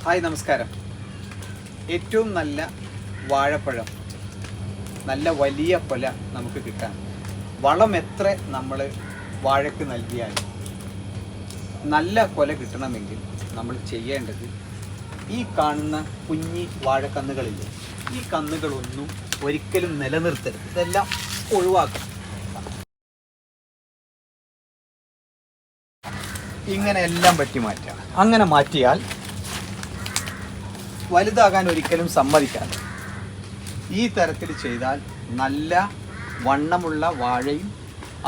Hi നമസ്കാരം. ഏറ്റവും നല്ല വാഴപ്പഴം, നല്ല വലിയ കൊല നമുക്ക് കിട്ടാൻ വളം എത്ര നമ്മൾ വാഴയ്ക്ക് നൽകിയാൽ നല്ല കൊല കിട്ടണമെങ്കിൽ നമ്മൾ ചെയ്യേണ്ടത് ഈ കാണുന്ന കുഞ്ഞി വാഴക്കന്നുകളില്ലേ, ഈ കന്നുകളൊന്നും ഒരിക്കലും നിലനിർത്തരുത്. ഇതെല്ലാം ഒഴിവാക്കണം. ഇങ്ങനെ എല്ലാം പറ്റി മാറ്റുക. അങ്ങനെ മാറ്റിയാൽ വലുതാകാൻ ഒരിക്കലും സമ്മതിക്കാതെ ഈ തരത്തിൽ ചെയ്താൽ നല്ല വണ്ണമുള്ള വാഴയും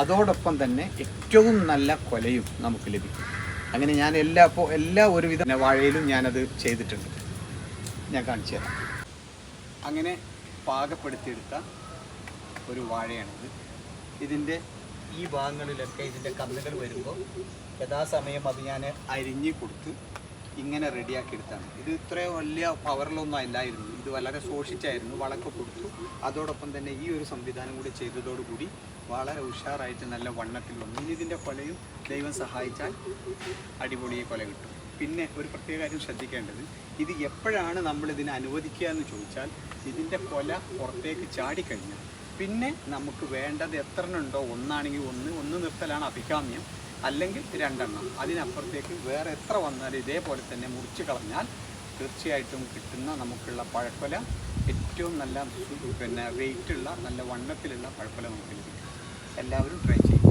അതോടൊപ്പം തന്നെ ഏറ്റവും നല്ല കൊലയും നമുക്ക് ലഭിക്കും. അങ്ങനെ ഞാൻ എല്ലാ ഒരുവിധ വാഴയിലും ഞാനത് ചെയ്തിട്ടുണ്ട്. ഞാൻ കാണിച്ചു തരാം. അങ്ങനെ പാകപ്പെടുത്തിയെടുത്ത ഒരു വാഴയാണിത്. ഇതിൻ്റെ ഈ ഭാഗങ്ങളിലൊക്കെ ഇതിൻ്റെ കന്നുകൾ വരുമ്പോൾ യഥാസമയം അത് ഞാൻ അരിഞ്ഞ് കൊടുത്ത് ഇങ്ങനെ റെഡിയാക്കി എടുത്താണ്. ഇത് ഇത്രയും വലിയ പവറിലൊന്നും അല്ലായിരുന്നു. ഇത് വളരെ സൂക്ഷിച്ചായിരുന്നു. വളമൊക്കെ കൊടുത്തു. അതോടൊപ്പം തന്നെ ഈ ഒരു സംവിധാനം കൂടി ചെയ്തതോടുകൂടി വളരെ ഉഷാറായിട്ട് നല്ല വണ്ണത്തിൽ വന്നു. ഇനി ഇതിൻ്റെ കൊലയും ദൈവം സഹായിച്ചാൽ അടിപൊളിയെ കൊല കിട്ടും. പിന്നെ ഒരു പ്രത്യേക കാര്യം ശ്രദ്ധിക്കേണ്ടത്, ഇത് എപ്പോഴാണ് നമ്മളിതിനെ അനുവദിക്കുക എന്ന് ചോദിച്ചാൽ, ഇതിൻ്റെ കൊല പുറത്തേക്ക് ചാടിക്കഴിഞ്ഞാൽ പിന്നെ നമുക്ക് വേണ്ടത് എത്ര ഉണ്ടോ, ഒന്നാണെങ്കിൽ ഒന്ന് നിർത്തലാണ് അഭികാമ്യം, അല്ലെങ്കിൽ 2 എണ്ണം. അതിനപ്പുറത്തേക്ക് വേറെ എത്ര വന്നാലും ഇതേപോലെ തന്നെ മുറിച്ച് കളഞ്ഞാൽ തീർച്ചയായിട്ടും കിട്ടുന്ന നമുക്കുള്ള പഴക്കൊല ഏറ്റവും നല്ല വെയിറ്റുള്ള നല്ല വണ്ണത്തിലുള്ള പഴക്കൊല നമുക്ക് ലഭിക്കും. എല്ലാവരും ട്രൈ ചെയ്യും.